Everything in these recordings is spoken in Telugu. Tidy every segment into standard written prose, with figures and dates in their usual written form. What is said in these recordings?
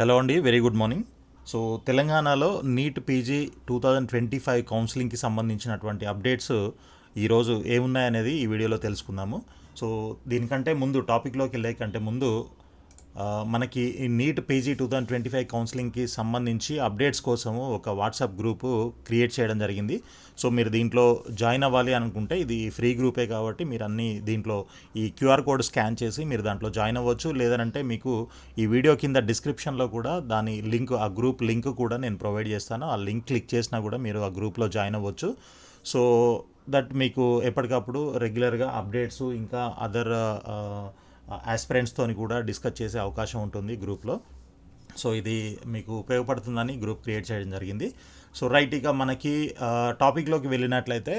హలో అండి, వెరీ గుడ్ మార్నింగ్. సో తెలంగాణలో నీట్ పీజీ 2025 కౌన్సిలింగ్కి సంబంధించినటువంటి అప్డేట్స్ ఈరోజు ఏమున్నాయనేది ఈ వీడియోలో తెలుసుకుందాము. సో దీనికంటే ముందు టాపిక్లోకి వెళ్ళే కంటే ముందు మనకి ఈ నీట్ పీజీ 2025 కౌన్సిలింగ్కి సంబంధించి అప్డేట్స్ కోసము ఒక వాట్సాప్ గ్రూపు క్రియేట్ చేయడం జరిగింది. సో మీరు దీంట్లో జాయిన్ అవ్వాలి అనుకుంటే ఇది ఫ్రీ గ్రూపే కాబట్టి మీరు అన్ని దీంట్లో ఈ క్యూఆర్ కోడ్ స్కాన్ చేసి మీరు దాంట్లో జాయిన్ అవ్వచ్చు. లేదంటే మీకు ఈ వీడియో కింద డిస్క్రిప్షన్లో కూడా దాని లింక్, ఆ గ్రూప్ లింక్ కూడా నేను ప్రొవైడ్ చేస్తాను. ఆ లింక్ క్లిక్ చేసినా కూడా మీరు ఆ గ్రూప్లో జాయిన్ అవ్వచ్చు. సో దట్ మీకు ఎప్పటికప్పుడు రెగ్యులర్గా అప్డేట్స్ ఇంకా అదర్ ఆస్పిరెంట్స్తోని కూడా డిస్కస్ చేసే అవకాశం ఉంటుంది గ్రూప్లో. సో ఇది మీకు ఉపయోగపడుతుందని గ్రూప్ క్రియేట్ చేయడం జరిగింది. సో రైట్, ఇక మనకి టాపిక్లోకి వెళ్ళినట్లయితే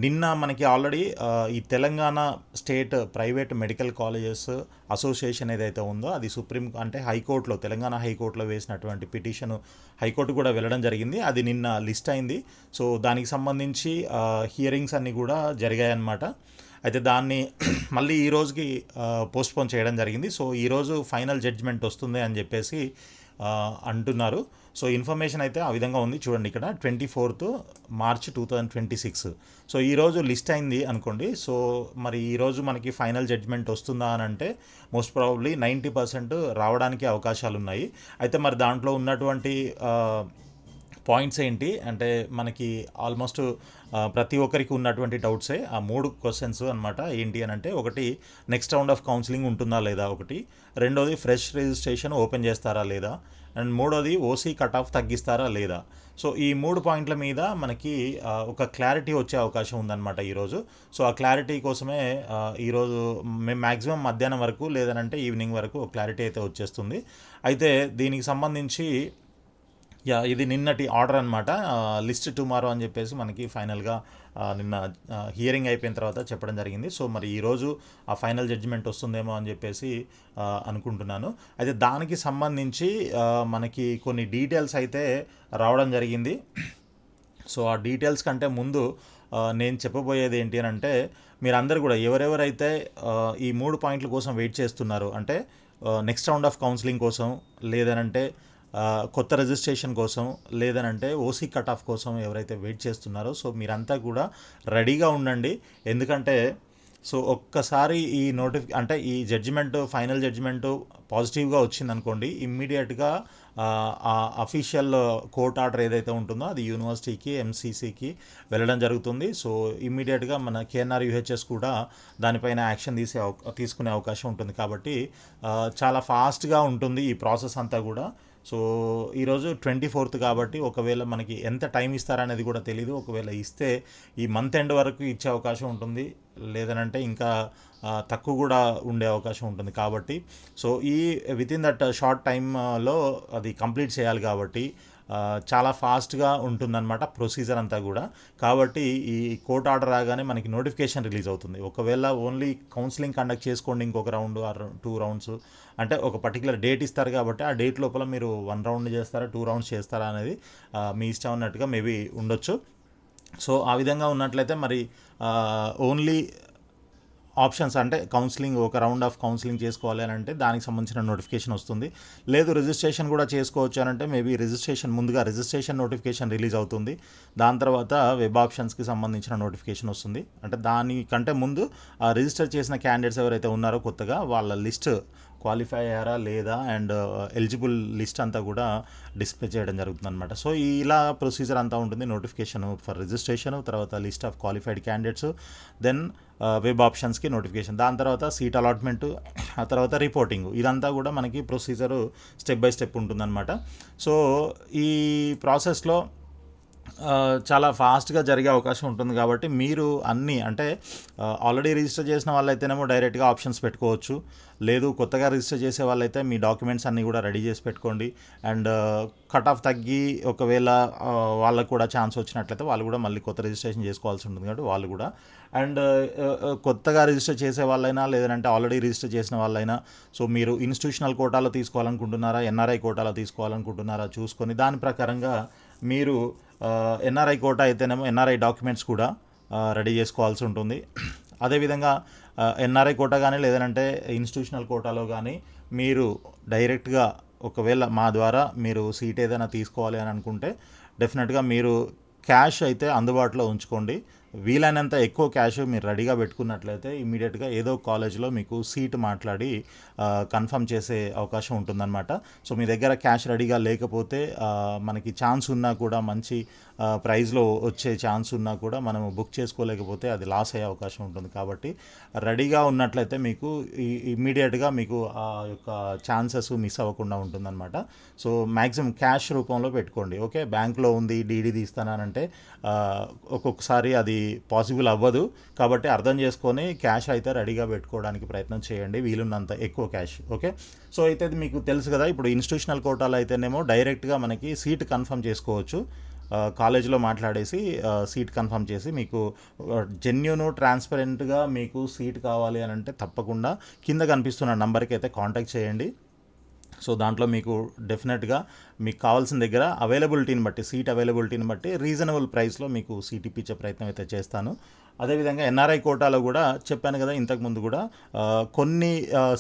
నిన్న మనకి ఆల్రెడీ ఈ Telangana state private medical colleges association ఏదైతే ఉందో అది హైకోర్టులో, తెలంగాణ హైకోర్టులో వేసినటువంటి పిటిషన్ హైకోర్టు కూడా వెళ్ళడం జరిగింది. అది నిన్న లిస్ట్ అయింది. సో దానికి సంబంధించి హియరింగ్స్ అన్నీ కూడా జరిగాయన్నమాట. అయితే దాన్ని మళ్ళీ ఈ రోజుకి పోస్ట్పోన్ చేయడం జరిగింది. సో ఈరోజు ఫైనల్ జడ్జ్మెంట్ వస్తుంది అని చెప్పేసి అంటున్నారు. సో ఇన్ఫర్మేషన్ అయితే ఆ విధంగా ఉంది. చూడండి, ఇక్కడ 24th March 2026. సో ఈరోజు లిస్ట్ అయింది అనుకోండి. సో మరి ఈరోజు మనకి ఫైనల్ జడ్జ్మెంట్ వస్తుందా అని అంటే మోస్ట్ ప్రాబబ్లీ 90% రావడానికి అవకాశాలు ఉన్నాయి. అయితే మరి దాంట్లో ఉన్నటువంటి పాయింట్స్ ఏంటి అంటే మనకి ఆల్మోస్ట్ ప్రతి ఒక్కరికి ఉన్నటువంటి డౌట్సే ఆ 3 క్వశ్చన్స్ అనమాట. ఏంటి అని అంటే, ఒకటి నెక్స్ట్ రౌండ్ ఆఫ్ కౌన్సిలింగ్ ఉంటుందా లేదా, ఒకటి రెండోది ఫ్రెష్ రిజిస్ట్రేషన్ ఓపెన్ చేస్తారా లేదా, అండ్ మూడోది ఓసీ కట్ ఆఫ్ తగ్గిస్తారా లేదా. సో ఈ 3 పాయింట్ల మీద మనకి ఒక క్లారిటీ వచ్చే అవకాశం ఉందన్నమాట ఈరోజు. సో ఆ క్లారిటీ కోసమే ఈరోజు మేము మ్యాక్సిమం మధ్యాహ్నం వరకు లేదనంటే ఈవినింగ్ వరకు క్లారిటీ అయితే వచ్చేస్తుంది. అయితే దీనికి సంబంధించి ఇది నిన్నటి ఆర్డర్ అనమాట. లిస్ట్ టుమారో అని చెప్పేసి మనకి ఫైనల్గా నిన్న హియరింగ్ అయిపోయిన తర్వాత చెప్పడం జరిగింది. సో మరి ఈరోజు ఆ ఫైనల్ జడ్జిమెంట్ వస్తుందేమో అని చెప్పేసి అనుకుంటున్నాను. అయితే దానికి సంబంధించి మనకి కొన్ని డీటెయిల్స్ అయితే రావడం జరిగింది. సో ఆ డీటెయిల్స్ కంటే ముందు నేను చెప్పబోయేది ఏంటి అని అంటే, మీరందరూ కూడా ఎవరెవరైతే ఈ 3 పాయింట్ల కోసం వెయిట్ చేస్తున్నారు అంటే నెక్స్ట్ రౌండ్ ఆఫ్ కౌన్సిలింగ్ కోసం, లేదనంటే కొత్త రిజిస్ట్రేషన్ కోసం, లేదనంటే ఓసీ కట్ ఆఫ్ కోసం ఎవరైతే వెయిట్ చేస్తున్నారో సో మీరంతా కూడా రెడీగా ఉండండి. ఎందుకంటే సో ఒక్కసారి ఈ జడ్జిమెంట్, ఫైనల్ జడ్జిమెంట్ పాజిటివ్గా వచ్చిందనుకోండి, ఇమ్మీడియట్గా ఆ అఫీషియల్ కోర్ట్ ఆర్డర్ ఏదైతే ఉంటుందో అది యూనివర్సిటీకి, ఎంసీసీకి వెళ్ళడం జరుగుతుంది. సో ఇమ్మీడియట్గా మన కేఎన్ఆర్ యూహెచ్ఎస్ కూడా దానిపైన యాక్షన్ తీసుకునే అవకాశం ఉంటుంది. కాబట్టి చాలా ఫాస్ట్గా ఉంటుంది ఈ ప్రాసెస్ అంతా కూడా. సో ఈరోజు 24th కాబట్టి ఒకవేళ మనకి ఎంత టైం ఇస్తారనేది కూడా తెలీదు. ఒకవేళ ఇస్తే ఈ మంత్ ఎండ్ వరకు ఇచ్చే అవకాశం ఉంటుంది, లేదనంటే ఇంకా తక్కువ కూడా ఉండే అవకాశం ఉంటుంది. కాబట్టి సో ఈ వితిన్ దట్ షార్ట్ టైంలో అది కంప్లీట్ చేయాలి కాబట్టి చాలా ఫాస్ట్గా ఉంటుందన్నమాట ప్రొసీజర్ అంతా కూడా. కాబట్టి ఈ కోర్ట్ ఆర్డర్ రాగానే మనకి నోటిఫికేషన్ రిలీజ్ అవుతుంది. ఒకవేళ ఓన్లీ కౌన్సిలింగ్ కండక్ట్ చేసుకోండి, ఇంకొక రౌండ్ ఆర్ 2 రౌండ్స్ అంటే ఒక పర్టికులర్ డేట్ ఇస్తారు కాబట్టి ఆ డేట్ లోపల మీరు 1 రౌండ్ చేస్తారా, 2 రౌండ్స్ చేస్తారా అనేది మీ ఇష్టం అన్నట్టుగా మేబీ ఉండొచ్చు. సో ఆ విధంగా ఉన్నట్లయితే మరి ఓన్లీ ఆప్షన్స్ అంటే కౌన్సిలింగ్, ఒక రౌండ్ ఆఫ్ కౌన్సిలింగ్ చేసుకోవాలి అని అంటే దానికి సంబంధించిన నోటిఫికేషన్ వస్తుంది. లేదు రిజిస్ట్రేషన్ కూడా చేసుకోవచ్చు అని అంటే మేబీ ముందుగా రిజిస్ట్రేషన్ నోటిఫికేషన్ రిలీజ్ అవుతుంది. దాని తర్వాత వెబ్ ఆప్షన్స్కి సంబంధించిన నోటిఫికేషన్ వస్తుంది. అంటే దానికంటే ముందు రిజిస్టర్ చేసిన క్యాండిడేట్స్ ఎవరైతే ఉన్నారో కొత్తగా వాళ్ళ లిస్ట్ క్వాలిఫై అయ్యారా లేదా అండ్ ఎలిజిబుల్ లిస్ట్ అంతా కూడా డిస్ప్లే చేయడం జరుగుతుంది అనమాట. సో ఇలా ప్రొసీజర్ అంతా ఉంటుంది. నోటిఫికేషన్ ఫర్ రిజిస్ట్రేషన్, తర్వాత list of qualified candidates, then web ఆప్షన్స్కి నోటిఫికేషన్, దాని తర్వాత సీట్ అలాట్మెంట్, ఆ తర్వాత రిపోర్టింగ్. ఇదంతా కూడా మనకి ప్రొసీజరు స్టెప్ బై స్టెప్ ఉంటుందన్నమాట. సో ఈ ప్రాసెస్లో చాలా ఫాస్ట్గా జరిగే అవకాశం ఉంటుంది. కాబట్టి మీరు అన్నీ అంటే ఆల్రెడీ రిజిస్టర్ చేసిన వాళ్ళైతేనేమో డైరెక్ట్గా ఆప్షన్స్ పెట్టుకోవచ్చు. లేదు కొత్తగా రిజిస్టర్ చేసే వాళ్ళైతే మీ డాక్యుమెంట్స్ అన్నీ కూడా రెడీ చేసి పెట్టుకోండి. అండ్ కట్ ఆఫ్ తగ్గి ఒకవేళ వాళ్ళకు కూడా ఛాన్స్ వచ్చినట్లయితే వాళ్ళు కూడా మళ్ళీ కొత్త రిజిస్ట్రేషన్ చేసుకోవాల్సి ఉంటుంది కాబట్టి వాళ్ళు కూడా. అండ్ కొత్తగా రిజిస్టర్ చేసే వాళ్ళైనా లేదంటే ఆల్రెడీ రిజిస్టర్ చేసిన వాళ్ళైనా సో మీరు ఇన్స్టిట్యూషనల్ కోటాలో తీసుకోవాలనుకుంటున్నారా, ఎన్ఆర్ఐ కోటాలో తీసుకోవాలనుకుంటున్నారా చూసుకొని దాని ప్రకారంగా మీరు ఎన్ఆర్ఐ కోటా అయితేనేమో ఎన్ఆర్ఐ డాక్యుమెంట్స్ కూడా రెడీ చేసుకోవాల్సి ఉంటుంది. అదేవిధంగా ఎన్ఆర్ఐ కోటా కానీ లేదంటే ఇన్స్టిట్యూషనల్ కోటాలో కానీ మీరు డైరెక్ట్గా ఒకవేళ మా ద్వారా మీరు సీట్ ఏదైనా తీసుకోవాలి అని అనుకుంటే డెఫినెట్గా మీరు క్యాష్ అయితే అందుబాటులో ఉంచుకోండి. వీలైనంత ఎక్కువ క్యాష్ మీరు రెడీగా పెట్టుకున్నట్లయితే ఇమీడియట్గా ఏదో కాలేజ్లో మీకు సీట్ మాట్లాడి కన్ఫర్మ్ చేసే అవకాశం ఉంటుందన్నమాట. సో మీ దగ్గర క్యాష్ రెడీగా లేకపోతే మనకి ఛాన్స్ ఉన్నా కూడా మంచి ప్రైస్లో వచ్చే ఛాన్స్ ఉన్నా కూడా మనం బుక్ చేసుకోలేకపోతే అది లాస్ అయ్యే అవకాశం ఉంటుంది. కాబట్టి రెడీగా ఉన్నట్లయితే మీకు ఇమ్మీడియట్గా మీకు ఆ యొక్క ఛాన్సెస్ మిస్ అవ్వకుండా ఉంటుందన్నమాట. సో మ్యాక్సిమం క్యాష్ రూపంలో పెట్టుకోండి. ఓకే, బ్యాంక్లో ఉంది డీడీ తీస్తానంటే ఒక్కొక్కసారి అది పాసిబుల్ అవ్వదు. కాబట్టి అర్థం చేసుకొని క్యాష్ అయితే రెడీగా పెట్టుకోవడానికి ప్రయత్నం చేయండి, వీలున్నంత ఎక్కువ క్యాష్. ఓకే, సో అయితే ఇది మీకు తెలుసు కదా, ఇప్పుడు ఇన్స్టిట్యూషనల్ కోటాలో అయితేనేమో డైరెక్ట్గా మనకి సీట్ కన్ఫర్మ్ చేసుకోవచ్చు. కాలేజీలో మాట్లాడేసి సీట్ కన్ఫర్మ్ చేసి మీకు జెన్యూన్ ట్రాన్స్పరెంట్గా మీకు సీట్ కావాలి అని అంటే తప్పకుండా కింద కనిపిస్తున్న నంబర్కి అయితే కాంటాక్ట్ చేయండి. సో దాంట్లో మీకు డెఫినెట్గా మీకు కావాల్సిన దగ్గర అవైలబిలిటీని బట్టి, సీట్ అవైలబిలిటీని బట్టి రీజనబుల్ ప్రైస్లో మీకు సీట్ ఇప్పించే ప్రయత్నం అయితే చేస్తాను. అదేవిధంగా ఎన్ఆర్ఐ కోటాలో కూడా చెప్పాను కదా ఇంతకుముందు కూడా, కొన్ని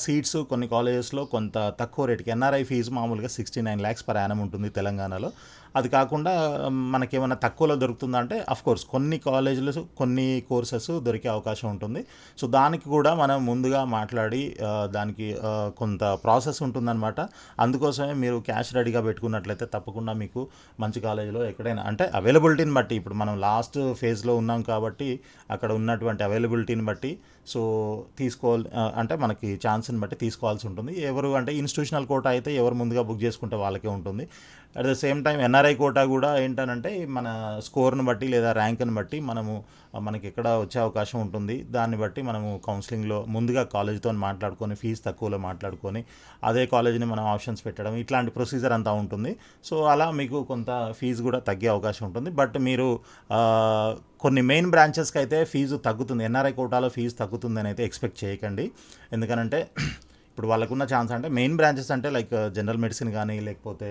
సీట్స్ కొన్ని కాలేజెస్లో కొంత తక్కువ రేటుకి, ఎన్ఆర్ఐ ఫీజు మామూలుగా 69 lakhs per annum ఉంటుంది తెలంగాణలో. అది కాకుండా మనకేమైనా తక్కువలో దొరుకుతుందా అంటే అఫ్కోర్స్ కొన్ని కాలేజీలు కొన్ని కోర్సెస్ దొరికే అవకాశం ఉంటుంది. సో దానికి కూడా మనం ముందుగా మాట్లాడి దానికి కొంత ప్రాసెస్ ఉంటుందన్నమాట. అందుకోసమే మీరు క్యాష్ రెడీగా పెట్టుకున్నట్లయితే తప్పకుండా మీకు మంచి కాలేజీలో ఎక్కడైనా, అంటే అవైలబిలిటీని బట్టి, ఇప్పుడు మనం లాస్ట్ ఫేజ్లో ఉన్నాం కాబట్టి అక్కడ ఉన్నటువంటి అవైలబిలిటీని బట్టి సో తీసుకోవాలి, అంటే మనకి ఛాన్స్ని బట్టి తీసుకోవాల్సి ఉంటుంది. ఎవరు అంటే ఇన్స్టిట్యూషనల్ కోటా అయితే ఎవరు ముందుగా బుక్ చేసుకుంటే వాళ్ళకే ఉంటుంది. At the same time NRI quota కూడా ఏంటనంటే మన స్కోర్ని బట్టి లేదా ర్యాంక్ని బట్టి మనకి ఎక్కడ వచ్చే అవకాశం ఉంటుంది. దాన్ని బట్టి మనము కౌన్సిలింగ్లో ముందుగా కాలేజ్తో మాట్లాడుకొని ఫీజు తక్కువలో మాట్లాడుకొని అదే కాలేజీని మనం ఆప్షన్స్ పెట్టడం, ఇట్లాంటి ప్రొసీజర్ అంతా ఉంటుంది. సో అలా మీకు కొంత ఫీజు కూడా తగ్గే అవకాశం ఉంటుంది. బట్ మీరు కొన్ని మెయిన్ బ్రాంచెస్కి అయితే ఫీజు తగ్గుతుంది, ఎన్ఆర్ఐ కోటాలో ఫీజు తగ్గుతుందని అయితే ఎక్స్పెక్ట్ చేయకండి. ఎందుకనంటే ఇప్పుడు వాళ్ళకున్న ఛాన్స్ అంటే మెయిన్ బ్రాంచెస్ అంటే లైక్ జనరల్ మెడిసిన్ కానీ లేకపోతే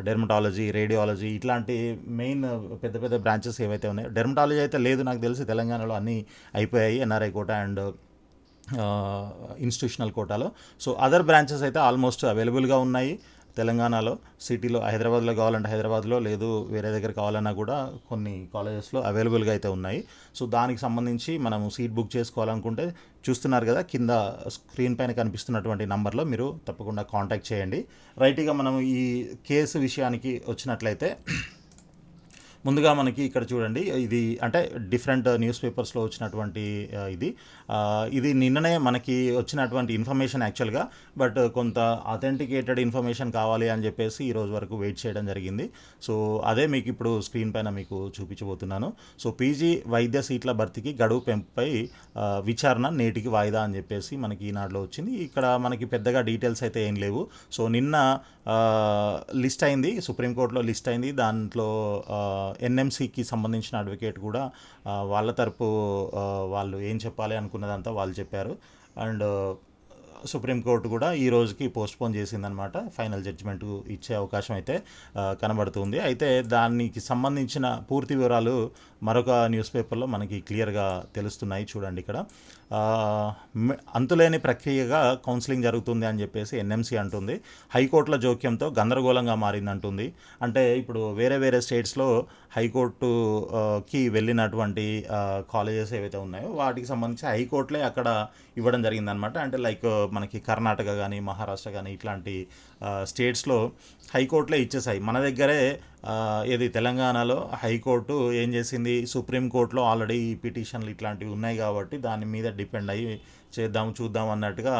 డెర్మటాలజీ, రేడియాలజీ, ఇట్లాంటి మెయిన్ పెద్ద పెద్ద బ్రాంచెస్ ఏవైతే ఉన్నాయో, డెర్మటాలజీ అయితే లేదు నాకు తెలిసి తెలంగాణలో, అన్నీ అయిపోయాయి ఎన్ఆర్ఐ కోటా అండ్ ఇన్స్టిట్యూషనల్ కోటాలో. సో అదర్ బ్రాంచెస్ అయితే ఆల్మోస్ట్ అవైలబుల్గా ఉన్నాయి తెలంగాణలో. సిటీలో హైదరాబాద్లో కావాలంటే హైదరాబాద్లో, లేదు వేరే దగ్గర కావాలన్నా కూడా కొన్ని కాలేజెస్లో అవైలబుల్గా అయితే ఉన్నాయి. సో దానికి సంబంధించి మనము సీట్ బుక్ చేసుకోవాలనుకుంటే చూస్తున్నారు కదా కింద స్క్రీన్ పైన కనిపిస్తున్నటువంటి నంబర్లో మీరు తప్పకుండా కాంటాక్ట్ చేయండి. రైట్గా మనం ఈ కేసు విషయానికి వచ్చినట్లయితే ముందుగా మనకి ఇక్కడ చూడండి, ఇది అంటే డిఫరెంట్ న్యూస్ పేపర్స్లో వచ్చినటువంటి ఇది నిన్ననే మనకి వచ్చినటువంటి ఇన్ఫర్మేషన్ యాక్చువల్గా. బట్ కొంత అథెంటికేటెడ్ ఇన్ఫర్మేషన్ కావాలి అని చెప్పేసి ఈరోజు వరకు వెయిట్ చేయడం జరిగింది. సో అదే మీకు ఇప్పుడు స్క్రీన్ పైన మీకు చూపించబోతున్నాను. సో పీజీ వైద్య సీట్ల భర్తీకి గడువు పెంపుపై విచారణ నేటికి వాయిదా అని చెప్పేసి మనకి ఈనాడులో వచ్చింది. ఇక్కడ మనకి పెద్దగా డీటెయిల్స్ అయితే ఏం లేవు. సో నిన్న లిస్ట్ అయింది, సుప్రీంకోర్టులో లిస్ట్ అయింది. దాంట్లో ఎన్ఎంసీకి సంబంధించిన అడ్వకేట్ కూడా వాళ్ళ తరపు వాళ్ళు ఏం చెప్పాలి అనుకున్నదంతా వాళ్ళు చెప్పారు. అండ్ సుప్రీంకోర్టు కూడా ఈ రోజుకి పోస్ట్పోన్ చేసిందనమాట. ఫైనల్ జడ్జిమెంట్ ఇచ్చే అవకాశం అయితే కనబడుతుంది. అయితే దానికి సంబంధించిన పూర్తి వివరాలు మరొక న్యూస్ పేపర్లో మనకి క్లియర్గా తెలుస్తున్నాయి. చూడండి ఇక్కడ, అంతులేని ప్రక్రియగా కౌన్సిలింగ్ జరుగుతుంది అని చెప్పేసి ఎన్ఎంసీ అంటుంది. హైకోర్టుల జోక్యంతో గందరగోళంగా మారిందంటుంది. అంటే ఇప్పుడు వేరే వేరే స్టేట్స్లో హైకోర్టుకి వెళ్ళినటువంటి కాలేజెస్ ఏవైతే ఉన్నాయో వాటికి సంబంధించి హైకోర్టులే అక్కడ ఇవ్వడం జరిగిందనమాట. అంటే లైక్ మనకి కర్ణాటక కానీ మహారాష్ట్ర కానీ ఇట్లాంటి స్టేట్స్లో హైకోర్టులే ఇచ్చేసాయి. మన దగ్గరే ఏది తెలంగాణలో హైకోర్టు ఏం చేసింది, సుప్రీంకోర్టులో ఆల్రెడీ ఈ పిటిషన్లు ఇట్లాంటివి ఉన్నాయి కాబట్టి దాని మీద డిపెండ్ అయ్యి చూద్దాం అన్నట్టుగా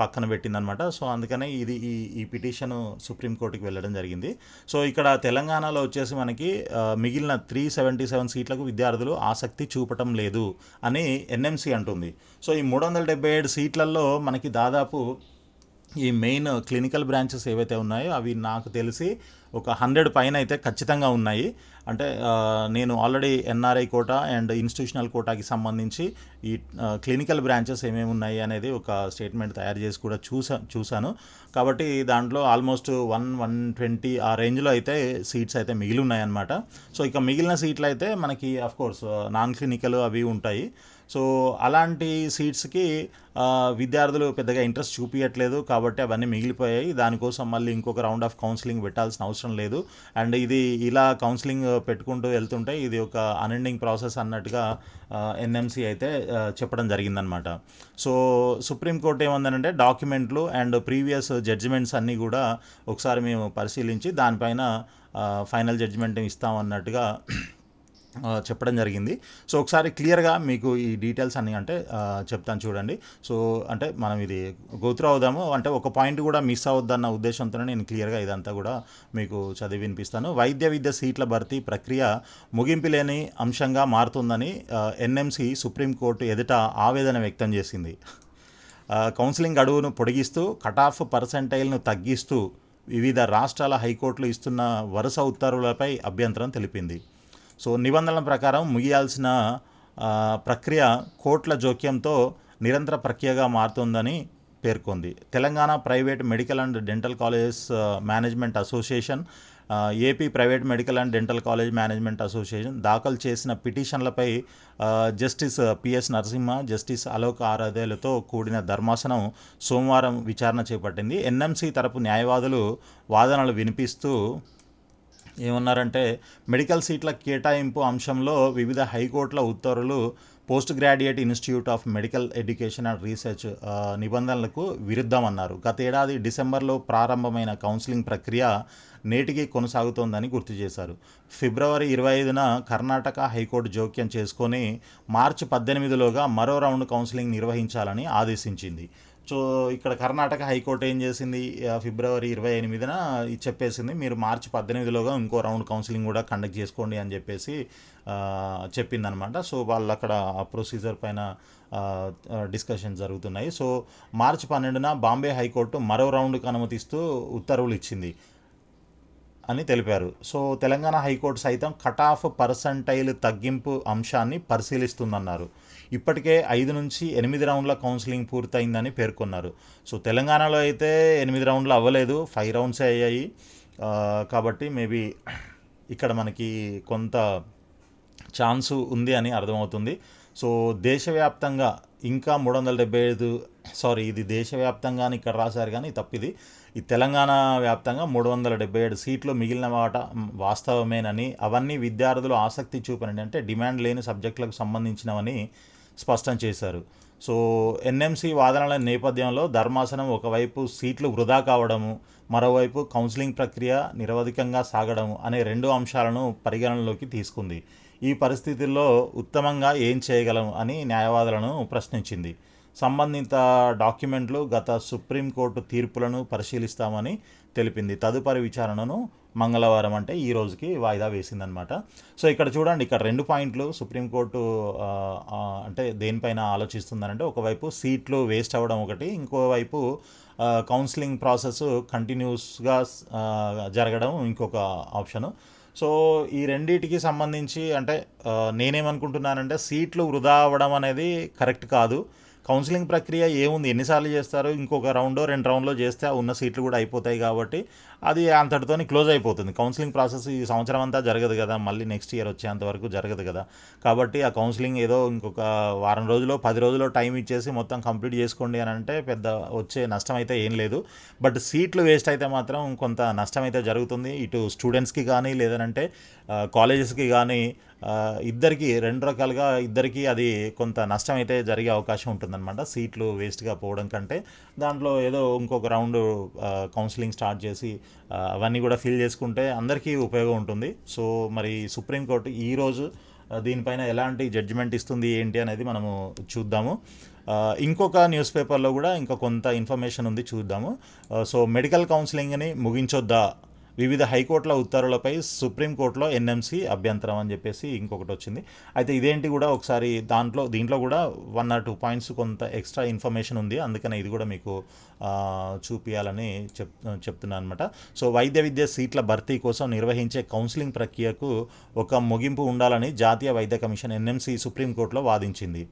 పక్కన పెట్టిందనమాట. సో అందుకనే ఈ పిటిషన్ సుప్రీంకోర్టుకి వెళ్ళడం జరిగింది. సో ఇక్కడ తెలంగాణలో వచ్చేసి మనకి మిగిలిన 377 సీట్లకు విద్యార్థులు ఆసక్తి చూపటం లేదు అని ఎన్ఎంసీ అంటుంది. సో ఈ 377 సీట్లలో మనకి దాదాపు ఈ మెయిన్ క్లినికల్ బ్రాంచెస్ ఏవైతే ఉన్నాయో అవి నాకు తెలిసి ఒక 100 పైన అయితే ఖచ్చితంగా ఉన్నాయి. అంటే నేను already NRI quota and institutional కోటాకి సంబంధించి ఈ క్లినికల్ బ్రాంచెస్ ఏమేమి ఉన్నాయి అనేది ఒక స్టేట్మెంట్ తయారు చేసి కూడా చూశాను. కాబట్టి దాంట్లో ఆల్మోస్ట్ 120 ఆ రేంజ్లో అయితే సీట్స్ అయితే మిగిలి ఉన్నాయన్నమాట. సో ఇక మిగిలిన సీట్లు అయితే మనకి అఫ్కోర్స్ నాన్ క్లినికల్ అవి ఉంటాయి. సో అలాంటి సీట్స్కి విద్యార్థులు పెద్దగా ఇంట్రెస్ట్ చూపించట్లేదు కాబట్టి అవన్నీ మిగిలిపోయాయి. దానికోసం మళ్ళీ ఇంకొక రౌండ్ ఆఫ్ కౌన్సిలింగ్ పెట్టాల్సిన అవసరం లేదు. అండ్ ఇది ఇలా కౌన్సిలింగ్ పెట్టుకుంటూ వెళ్తుంటే ఇది ఒక అన్ఎండింగ్ ప్రాసెస్ అన్నట్టుగా ఎన్ఎంసి అయితే చెప్పడం జరిగిందనమాట. సో సుప్రీంకోర్టు ఏమందనంటే డాక్యుమెంట్లు అండ్ ప్రీవియస్ జడ్జిమెంట్స్ అన్నీ కూడా ఒకసారి మేము పరిశీలించి దానిపైన ఫైనల్ జడ్జిమెంట్ ఇస్తామన్నట్టుగా చెప్పడం జరిగింది. సో ఒకసారి క్లియర్గా మీకు ఈ డీటెయిల్స్ అన్నీ అంటే చెప్తాను చూడండి. సో అంటే మనం ఇది గోత్రు అవుదాము అంటే ఒక పాయింట్ కూడా మిస్ అవ్వద్దన్న ఉద్దేశంతోనే నేను క్లియర్గా ఇదంతా కూడా మీకు చదివి వినిపిస్తాను. వైద్య విద్య సీట్ల భర్తీ ప్రక్రియ ముగింపు లేని అంశంగా మారుతుందని ఎన్ఎంసి సుప్రీంకోర్టు ఎదుట ఆవేదన వ్యక్తం చేసింది. కౌన్సిలింగ్ గడువును పొడిగిస్తూ కటాఫ్ పర్సెంటైల్ను తగ్గిస్తూ వివిధ రాష్ట్రాల హైకోర్టులు ఇస్తున్న వరుస ఉత్తర్వులపై అభ్యంతరం తెలిపింది. సో నిబంధనల ప్రకారం ముగియాల్సిన ప్రక్రియ కోర్టుల జోక్యంతో నిరంతర ప్రక్రియగా మారుతుందని పేర్కొంది. Telangana private medical and dental colleges management association, AP private medical and dental college management association దాఖలు చేసిన పిటిషన్లపై justice P S Narasimha, justice Alok ఆరాధేలతో కూడిన ధర్మాసనం సోమవారం విచారణ చేపట్టింది. ఎన్ఎంసి తరపు న్యాయవాదులు వాదనలు వినిపిస్తూ ఏమన్నారంటే మెడికల్ సీట్ల కేటాయింపు అంశంలో వివిధ హైకోర్టుల ఉత్తర్వులు post graduate institute of medical education and research నిబంధనలకు విరుద్ధమన్నారు. గతేడాది డిసెంబర్లో ప్రారంభమైన కౌన్సిలింగ్ ప్రక్రియ నేటికి కొనసాగుతోందని గుర్తు చేశారు. ఫిబ్రవరి 25న కర్ణాటక హైకోర్టు జోక్యం చేసుకొని మార్చి 18లోగా మరో రౌండ్ కౌన్సిలింగ్ నిర్వహించాలని ఆదేశించింది. సో ఇక్కడ కర్ణాటక హైకోర్టు ఏం చేసింది, ఫిబ్రవరి 28న చెప్పేసింది మీరు మార్చి 18లోగా ఇంకో రౌండ్ కౌన్సిలింగ్ కూడా కండక్ట్ చేసుకోండి అని చెప్పేసి చెప్పిందనమాట. సో వాళ్ళు అక్కడ ఆ ప్రొసీజర్ పైన డిస్కషన్ జరుగుతున్నాయి. సో మార్చి 12న బాంబే హైకోర్టు మరో రౌండ్కి అనుమతిస్తూ ఉత్తర్వులు ఇచ్చింది అని తెలిపారు. సో తెలంగాణ హైకోర్టు సైతం కటాఫ్ పర్సంటైల్ తగ్గింపు అంశాన్ని పరిశీలిస్తుందన్నారు. ఇప్పటికే 5 నుంచి 8 రౌండ్ల కౌన్సిలింగ్ పూర్తయిందని పేర్కొన్నారు. సో తెలంగాణలో అయితే 8 రౌండ్లు అవ్వలేదు, 5 రౌండ్సే అయ్యాయి. కాబట్టి మేబీ ఇక్కడ మనకి కొంత ఛాన్సు ఉంది అని అర్థమవుతుంది. సో దేశవ్యాప్తంగా ఇంకా 375 ఇది దేశవ్యాప్తంగా ఇక్కడ రాశారు కానీ తప్పిది. ఈ తెలంగాణ వ్యాప్తంగా 377 సీట్లు మిగిలిన మాట వాస్తవమేనని, అవన్నీ విద్యార్థులు ఆసక్తి చూపనండి అంటే డిమాండ్ లేని సబ్జెక్టులకు సంబంధించినవని స్పష్టం చేశారు. సో ఎన్ఎంసి వాదనల నేపథ్యంలో ధర్మాసనం ఒకవైపు సీట్లు వృధా కావడము, మరోవైపు కౌన్సిలింగ్ ప్రక్రియ నిరవధికంగా సాగడము అనే 2 అంశాలను పరిగణనలోకి తీసుకుంది. ఈ పరిస్థితుల్లో ఉత్తమంగా ఏం చేయగలం అని న్యాయవాదులను ప్రశ్నించింది. సంబంధిత డాక్యుమెంట్లు గత సుప్రీంకోర్టు తీర్పులను పరిశీలిస్తామని తెలిపింది. తదుపరి విచారణను మంగళవారం అంటే ఈ రోజుకి వాయిదా వేసిందనమాట. సో ఇక్కడ చూడండి, ఇక్కడ 2 పాయింట్లు సుప్రీంకోర్టు అంటే దేనిపైన ఆలోచిస్తుందనంటే ఒకవైపు సీట్లు వేస్ట్ అవ్వడం ఒకటి, ఇంకోవైపు కౌన్సిలింగ్ ప్రాసెస్ కంటిన్యూస్గా జరగడం ఇంకొక ఆప్షను. సో ఈ రెండింటికి సంబంధించి అంటే నేనేమనుకుంటున్నానంటే సీట్లు వృధా అవ్వడం అనేది కరెక్ట్ కాదు. కౌన్సిలింగ్ ప్రక్రియ ఏముంది, ఎన్నిసార్లు చేస్తారు, ఇంకొక 2 రౌండ్లో చేస్తే ఉన్న సీట్లు కూడా అయిపోతాయి కాబట్టి అది అంతటితోని క్లోజ్ అయిపోతుంది. కౌన్సిలింగ్ ప్రాసెస్ ఈ సంవత్సరం అంతా జరగదు కదా, మళ్ళీ నెక్స్ట్ ఇయర్ వచ్చేంత వరకు జరగదు కదా. కాబట్టి ఆ కౌన్సిలింగ్ ఏదో ఇంకొక వారం రోజులో 10 రోజుల్లో టైం ఇచ్చేసి మొత్తం కంప్లీట్ చేసుకోండి అని అంటే పెద్ద వచ్చే నష్టం అయితే ఏం లేదు. బట్ సీట్లు వేస్ట్ అయితే మాత్రం కొంత నష్టం అయితే జరుగుతుంది, ఇటు స్టూడెంట్స్కి కానీ లేదనంటే కాలేజెస్కి కానీ ఇద్దరికి 2 రకాలుగా ఇద్దరికి అది కొంత నష్టం అయితే జరిగే అవకాశం ఉంటుందన్నమాట. సీట్లు వేస్ట్గా పోవడం కంటే దాంట్లో ఏదో ఇంకొక రౌండ్ కౌన్సిలింగ్ స్టార్ట్ చేసి అవన్నీ కూడా ఫిల్ చేసుకుంటే అందరికీ ఉపయోగం ఉంటుంది. సో మరి సుప్రీంకోర్టు ఈరోజు దీనిపైన ఎలాంటి జడ్జిమెంట్ ఇస్తుంది ఏంటి అనేది మనము చూద్దాము. ఇంకొక న్యూస్ పేపర్లో కూడా ఇంకా కొంత ఇన్ఫర్మేషన్ ఉంది, చూద్దాము. సో మెడికల్ కౌన్సిలింగ్ని ముగించొద్దా, వివిధ హైకోర్టుల ఉత్తర్వులపై సుప్రీంకోర్టులో ఎన్ఎంసి అభ్యంతరం అని చెప్పేసి ఇంకొకటి వచ్చింది. అయితే ఇదేంటి కూడా ఒకసారి దీంట్లో కూడా 1 or 2 పాయింట్స్ కొంత ఎక్స్ట్రా ఇన్ఫర్మేషన్ ఉంది, అందుకని ఇది కూడా మీకు చూపించాలని చెప్తున్నాను అనమాట. సో వైద్య విద్య సీట్ల భర్తీ కోసం నిర్వహించే కౌన్సిలింగ్ ప్రక్రియకు ఒక ముగింపు ఉండాలని జాతీయ వైద్య కమిషన్ ఎన్ఎంసి సుప్రీంకోర్టులో వాదించింది.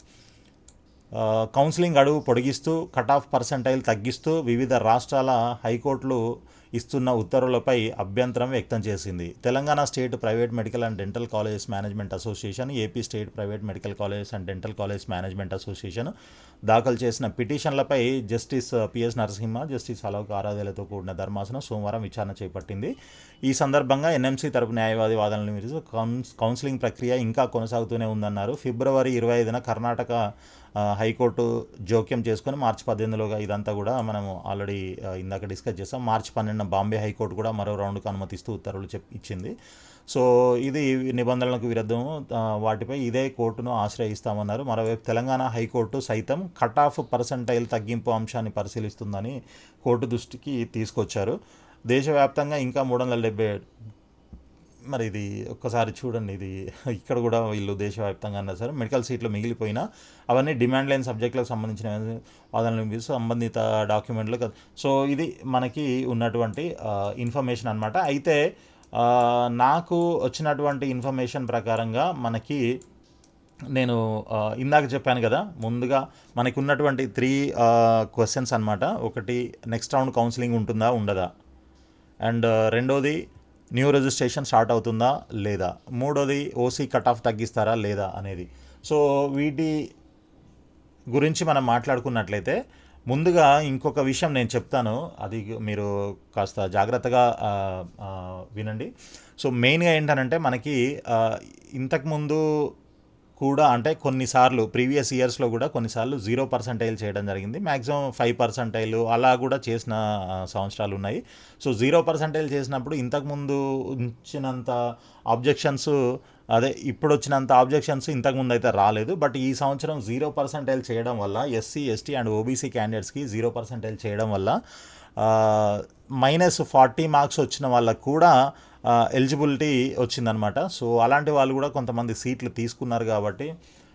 కౌన్సిలింగ్ గడువు పొడిగిస్తూ కట్ ఆఫ్ పర్సెంటైల్ తగ్గిస్తూ వివిధ రాష్ట్రాల హైకోర్టులు ఇస్తున్న ఉత్తర్వులపై అభ్యంతరం వ్యక్తం చేసింది. Telangana state private medical and dental colleges management association, AP state private medical colleges and dental colleges management association దాఖలు చేసిన పిటిషన్లపై justice P S Narasimha, justice Alok ఆరాధేలతో కూడిన ధర్మాసనం సోమవారం విచారణ చేపట్టింది. ఈ సందర్భంగా ఎన్ఎంసీ తరపు న్యాయవాది వాదనలు మీరు కౌన్సిలింగ్ ప్రక్రియ ఇంకా కొనసాగుతూనే ఉందన్నారు. ఫిబ్రవరి 25న కర్ణాటక హైకోర్టు జోక్యం చేసుకొని మార్చి 18లోగా ఇదంతా కూడా మనము ఆల్రెడీ ఇందాక డిస్కస్ చేస్తాం. మార్చి 12న బాంబే హైకోర్టు కూడా మరో రౌండ్కు అనుమతిస్తూ ఉత్తర్వులు ఇచ్చింది. సో ఇది నిబంధనలకు విరుద్ధము, వాటిపై ఇదే కోర్టును ఆశ్రయిస్తామన్నారు. మరోవైపు తెలంగాణ హైకోర్టు సైతం కట్ ఆఫ్ పర్సంటైల్ తగ్గింపు అంశాన్ని పరిశీలిస్తుందని కోర్టు దృష్టికి తీసుకొచ్చారు. దేశవ్యాప్తంగా ఇంకా 370, మరి ఇది ఒక్కసారి చూడండి, ఇది ఇక్కడ కూడా వీళ్ళు దేశవ్యాప్తంగా అన్నారు సరే మెడికల్ సీట్లు మిగిలిపోయినా అవన్నీ డిమాండ్ లేని సబ్జెక్టులకు సంబంధించిన వాదనలు సంబంధిత డాక్యుమెంట్లు. సో ఇది మనకి ఉన్నటువంటి ఇన్ఫర్మేషన్ అనమాట. అయితే నాకు వచ్చినటువంటి ఇన్ఫర్మేషన్ ప్రకారంగా మనకి నేను ఇందాక చెప్పాను కదా, ముందుగా మనకు ఉన్నటువంటి 3 క్వశ్చన్స్ అనమాట. ఒకటి, నెక్స్ట్ రౌండ్ కౌన్సిలింగ్ ఉంటుందా ఉండదా, అండ్ రెండోది న్యూ రిజిస్ట్రేషన్ స్టార్ట్ అవుతుందా లేదా, మూడోది ఓసీ కట్ ఆఫ్ తగ్గిస్తారా లేదా అనేది. సో వీటి గురించి మనం మాట్లాడుకున్నట్లయితే ముందుగా ఇంకొక విషయం నేను చెప్తాను, అది మీరు కాస్త జాగ్రత్తగా వినండి. సో మెయిన్గా ఏంటనంటే మనకి ఇంతకుముందు కూడా అంటే కొన్నిసార్లు ప్రీవియస్ ఇయర్స్లో కూడా కొన్నిసార్లు 0% చేయడం జరిగింది. మ్యాక్సిమం 5% అలా కూడా చేసిన సంవత్సరాలు ఉన్నాయి. సో 0% చేసినప్పుడు ఇంతకుముందు ఉంచినంత ఆబ్జెక్షన్స్, అదే ఇప్పుడు వచ్చినంత ఆబ్జెక్షన్స్ ఇంతకుముందు అయితే రాలేదు. బట్ ఈ సంవత్సరం 0% చేయడం వల్ల ఎస్సీ, ఎస్టీ అండ్ ఓబీసీ క్యాండిడేట్స్కి 0% చేయడం వల్ల -40 మార్క్స్ వచ్చిన వాళ్ళకు కూడా ఎలిజిబిలిటీ వచ్చిందనమాట. సో అలాంటి వాళ్ళు కూడా కొంతమంది సీట్లు తీసుకున్నారు కాబట్టి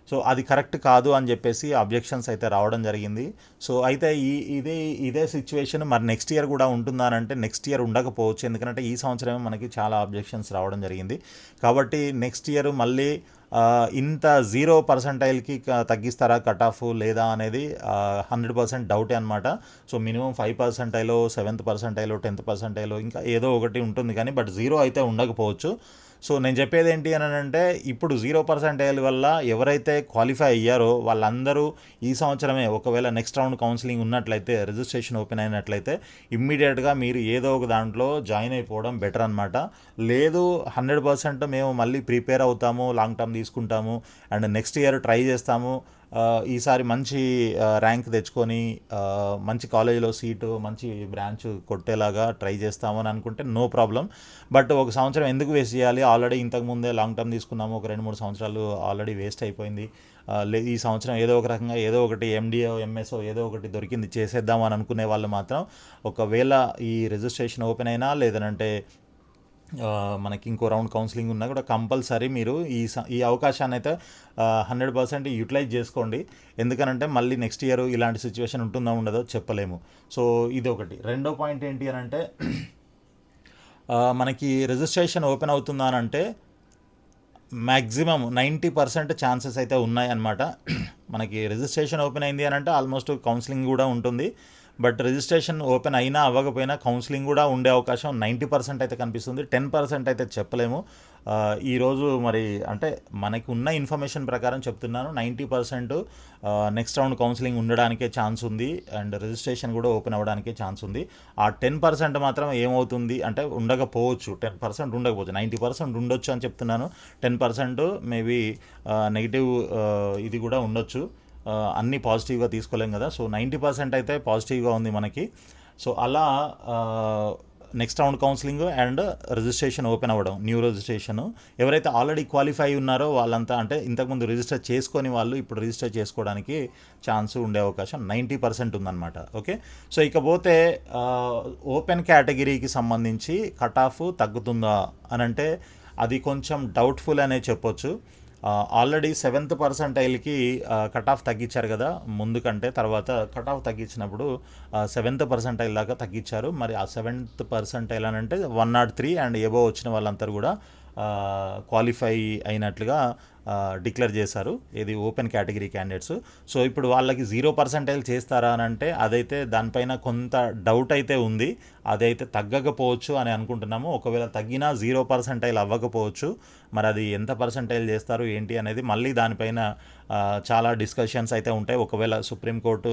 సో అది కరెక్ట్ కాదు అని చెప్పేసి అబ్జెక్షన్స్ అయితే రావడం జరిగింది. సో అయితే ఇదే సిచ్యువేషన్ మరి నెక్స్ట్ ఇయర్ కూడా ఉంటుందా అని అంటే నెక్స్ట్ ఇయర్ ఉండకపోవచ్చు, ఎందుకంటే ఈ సంవత్సరమే మనకి చాలా అబ్జెక్షన్స్ రావడం జరిగింది. కాబట్టి నెక్స్ట్ ఇయర్ మళ్ళీ ఇంత 0%కి తగ్గిస్తారా కట్ ఆఫ్ లేదా అనేది 100% డౌటే అనమాట. సో మినిమం 5%, 7%, 10% ఇంకా ఏదో ఒకటి ఉంటుంది కానీ బట్ 0 అయితే ఉండకపోవచ్చు. సో నేను చెప్పేది ఏంటి అని అంటే ఇప్పుడు 0% వల్ల ఎవరైతే క్వాలిఫై అయ్యారో వాళ్ళందరూ ఈ సంవత్సరమే, ఒకవేళ నెక్స్ట్ రౌండ్ కౌన్సిలింగ్ ఉన్నట్లయితే, రిజిస్ట్రేషన్ ఓపెన్ అయినట్లయితే ఇమ్మీడియట్గా మీరు ఏదో ఒక దాంట్లో జాయిన్ అయిపోవడం బెటర్ అనమాట. లేదు 100% మేము మళ్ళీ ప్రిపేర్ అవుతాము, లాంగ్ టర్మ్ తీసుకుంటాము అండ్ నెక్స్ట్ ఇయర్ ట్రై చేస్తాము, ఈసారి మంచి ర్యాంక్ తెచ్చుకొని మంచి కాలేజీలో సీటు, మంచి బ్రాంచ్ కొట్టేలాగా ట్రై చేస్తామని అనుకుంటే నో ప్రాబ్లం. బట్ ఒక సంవత్సరం ఎందుకు వేస్ట్ చేయాలి, ఆల్రెడీ ఇంతకుముందే లాంగ్ టర్మ్ తీసుకున్నాము, ఒక 2-3 సంవత్సరాలు ఆల్రెడీ వేస్ట్ అయిపోయింది. ఈ సంవత్సరం ఏదో ఒక రకంగా ఏదో ఒకటి ఎండిఓ, ఎంఎస్ఓ ఏదో ఒకటి దొరికింది చేసేద్దాం అని అనుకునే వాళ్ళు మాత్రం ఒకవేళ ఈ రిజిస్ట్రేషన్ ఓపెన్ అయినా లేదనంటే మనకి ఇంకో రౌండ్ కౌన్సిలింగ్ ఉన్నా కూడా కంపల్సరీ మీరు ఈ అవకాశాన్ని అయితే 100% యూటిలైజ్ చేసుకోండి. ఎందుకనంటే మళ్ళీ నెక్స్ట్ ఇయర్ ఇలాంటి సిచ్యువేషన్ ఉంటుందో ఉండదో చెప్పలేము. సో ఇది ఒకటి. రెండో పాయింట్ ఏంటి అని అంటే మనకి రిజిస్ట్రేషన్ ఓపెన్ అవుతుందా అని అంటే మ్యాక్సిమం 90% ఛాన్సెస్ అయితే ఉన్నాయన్నమాట. మనకి రిజిస్ట్రేషన్ ఓపెన్ అయింది అని అంటే ఆల్మోస్ట్ కౌన్సిలింగ్ కూడా ఉంటుంది. బట్ రిజిస్ట్రేషన్ ఓపెన్ అయినా అవ్వకపోయినా కౌన్సిలింగ్ కూడా ఉండే అవకాశం 90% అయితే కనిపిస్తుంది. 10% అయితే చెప్పలేము. ఈరోజు మరి అంటే మనకి ఉన్న ఇన్ఫర్మేషన్ ప్రకారం చెప్తున్నాను, 90% నెక్స్ట్ రౌండ్ కౌన్సిలింగ్ ఉండడానికే ఛాన్స్ ఉంది అండ్ రిజిస్ట్రేషన్ కూడా ఓపెన్ అవ్వడానికే ఛాన్స్ ఉంది. ఆ 10% మాత్రం ఏమవుతుంది అంటే ఉండకపోవచ్చు, 10% ఉండకపోవచ్చు, 90% ఉండొచ్చు అని చెప్తున్నాను. 10% మేబీ నెగిటివ్ ఇది కూడా ఉండొచ్చు. అన్నీ పాజిటివ్గా తీసుకోలేం కదా. సో 90% అయితే పాజిటివ్గా ఉంది మనకి. సో అలా next round counselling and registration open అవ్వడం, న్యూ రిజిస్ట్రేషన్ ఎవరైతే ఆల్రెడీ క్వాలిఫై ఉన్నారో వాళ్ళంతా అంటే ఇంతకుముందు రిజిస్టర్ చేసుకొని వాళ్ళు ఇప్పుడు రిజిస్టర్ చేసుకోవడానికి ఛాన్స్ ఉండే అవకాశం 90% ఉందన్నమాట. ఓకే. సో ఇకపోతే ఓపెన్ కేటగిరీకి సంబంధించి కట్ ఆఫ్ తగ్గుతుందా అని అంటే అది కొంచెం డౌట్ఫుల్ అనే చెప్పొచ్చు. ఆల్రెడీ 7th పర్సంటైల్కి కట్ ఆఫ్ తగ్గించారు కదా ముందు కంటే, తర్వాత కట్ ఆఫ్ తగ్గించినప్పుడు 7th పర్సంటైల్ దాకా తగ్గించారు. మరి ఆ 7th పర్సంటైల్ అని అంటే 103 అండ్ ఎబో వచ్చిన వాళ్ళందరూ కూడా క్వాలిఫై అయినట్లుగా డిక్లేర్ చేశారు, ఇది ఓపెన్ కేటగిరీ క్యాండిడేట్స్. సో ఇప్పుడు వాళ్ళకి 0% చేస్తారా అని అంటే అదైతే దానిపైన కొంత డౌట్ అయితే ఉంది. అదైతే తగ్గకపోవచ్చు అని అనుకుంటున్నాము. ఒకవేళ తగ్గినా 0% అవ్వకపోవచ్చు. మరి అది ఎంత పర్సంటైల్ చేస్తారు ఏంటి అనేది మళ్ళీ దానిపైన చాలా డిస్కషన్స్ అయితే ఉంటాయి. ఒకవేళ సుప్రీంకోర్టు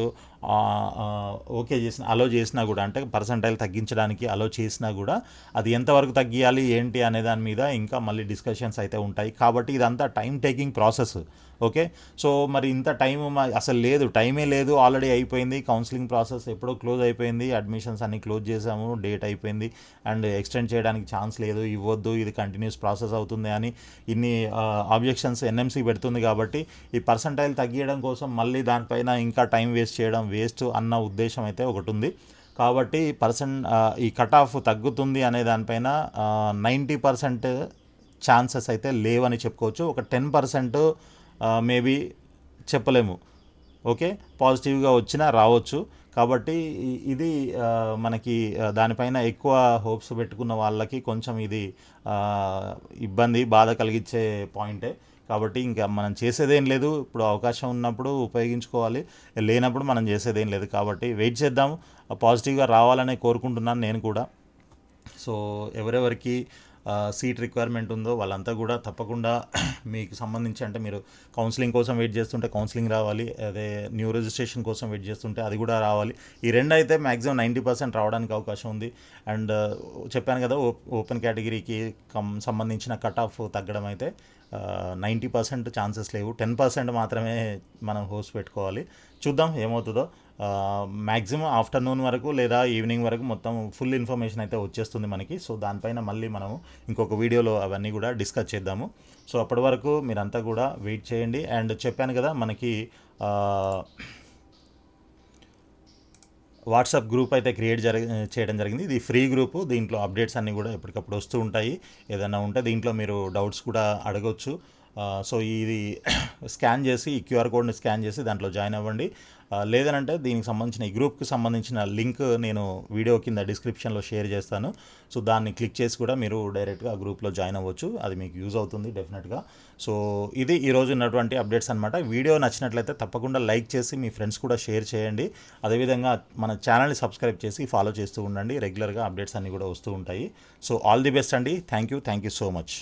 ఓకే అలో చేసినా కూడా, అంటే పర్సంటైల్ తగ్గించడానికి అలో చేసినా కూడా అది ఎంతవరకు తగ్గియాలి ఏంటి అనే దాని మీద ఇంకా మళ్ళీ డిస్కషన్స్ అయితే ఉంటాయి. కాబట్టి ఇదంతా time taking process. Okay, so మరి ఇంత టైం అసలు లేదు, టైమే లేదు, ఆల్రెడీ అయిపోయింది. కౌన్సిలింగ్ ప్రాసెస్ ఎప్పుడో క్లోజ్ అయిపోయింది, అడ్మిషన్స్ అన్నీ క్లోజ్ చేసాము, డేట్ అయిపోయింది, అండ్ ఎక్స్టెండ్ చేయడానికి ఛాన్స్ లేదు, ఇవ్వద్దు, ఇది కంటిన్యూస్ ప్రాసెస్ అవుతుంది అని ఇన్ని ఆబ్జెక్షన్స్ ఎన్ఎంసీ పెడుతుంది. కాబట్టి ఈ పర్సంటైల్ తగ్గించడం కోసం మళ్ళీ దానిపైన ఇంకా టైం వేస్ట్ చేయడం వేస్ట్ అన్న ఉద్దేశం అయితే ఒకటి ఉంది. కాబట్టి ఈ కట్ ఆఫ్ తగ్గుతుంది అనే దానిపైన 90% ఛాన్సెస్ అయితే లేవని చెప్పుకోవచ్చు. ఒక 10% మేబీ చెప్పలేము. ఓకే, పాజిటివ్గా వచ్చినా రావచ్చు. కాబట్టి ఇది మనకి దానిపైన ఎక్కువ హోప్స్ పెట్టుకున్న వాళ్ళకి కొంచెం ఇది ఇబ్బంది, బాధ కలిగించే పాయింటే. కాబట్టి ఇంకా మనం చేసేదేం లేదు. ఇప్పుడు అవకాశం ఉన్నప్పుడు ఉపయోగించుకోవాలి, లేనప్పుడు మనం చేసేదేం లేదు. కాబట్టి వెయిట్ చేద్దాం. పాజిటివ్గా రావాలనే కోరుకుంటున్నాను నేను కూడా. సో ఎవరెవరికి సీట్ రిక్వైర్మెంట్ ఉందో వాళ్ళంతా కూడా తప్పకుండా మీకు సంబంధించి, అంటే మీరు కౌన్సిలింగ్ కోసం వెయిట్ చేస్తుంటే కౌన్సిలింగ్ రావాలి, అదే న్యూ రిజిస్ట్రేషన్ కోసం వెయిట్ చేస్తుంటే అది కూడా రావాలి. ఈ రెండు అయితే మ్యాక్సిమం 90% రావడానికి అవకాశం ఉంది. అండ్ చెప్పాను కదా, ఓపెన్ కేటగిరీకి సంబంధించిన కట్ ఆఫ్ తగ్గడం అయితే 90% ఛాన్సెస్ లేవు, 10% మాత్రమే మనం హోప్స్ పెట్టుకోవాలి. చూద్దాం ఏమవుతుందో. మ్యాక్సిమం ఆఫ్టర్నూన్ వరకు లేదా ఈవినింగ్ వరకు మొత్తం ఫుల్ ఇన్ఫర్మేషన్ అయితే వచ్చేస్తుంది మనకి. సో దానిపైన మళ్ళీ మనం ఇంకొక వీడియోలో అవన్నీ కూడా డిస్కస్ చేద్దాము. సో అప్పటి వరకు మీరంతా కూడా వెయిట్ చేయండి. అండ్ చెప్పాను కదా, మనకి వాట్సాప్ గ్రూప్ అయితే క్రియేట్ చేయడం జరిగింది. ఇది ఫ్రీ గ్రూపు. దీంట్లో అప్డేట్స్ అన్నీ కూడా ఎప్పటికప్పుడు వస్తూ ఉంటాయి. ఏదైనా ఉంటే దీంట్లో మీరు డౌట్స్ కూడా అడగొచ్చు. సో ఇది స్కాన్ చేసి, ఈ క్యూఆర్ కోడ్ని స్కాన్ చేసి దాంట్లో జాయిన్ అవ్వండి. లేదనంటే దీనికి సంబంధించిన, ఈ గ్రూప్కి సంబంధించిన లింక్ నేను వీడియో కింద డిస్క్రిప్షన్లో షేర్ చేస్తాను. సో దాన్ని క్లిక్ చేసి కూడా మీరు డైరెక్ట్గా ఆ గ్రూప్లో జాయిన్ అవ్వచ్చు. అది మీకు యూజ్ అవుతుంది డెఫినెట్గా. సో ఇది ఈరోజు ఉన్నటువంటి అప్డేట్స్ అనమాట. వీడియో నచ్చినట్లయితే తప్పకుండా లైక్ చేసి మీ ఫ్రెండ్స్ కూడా షేర్ చేయండి. అదేవిధంగా మన ఛానల్ని సబ్స్క్రైబ్ చేసి ఫాలో చేస్తూ ఉండండి. రెగ్యులర్గా అప్డేట్స్ అన్నీ కూడా వస్తూ ఉంటాయి. సో ఆల్ ది బెస్ట్ అండి. Thank you so much.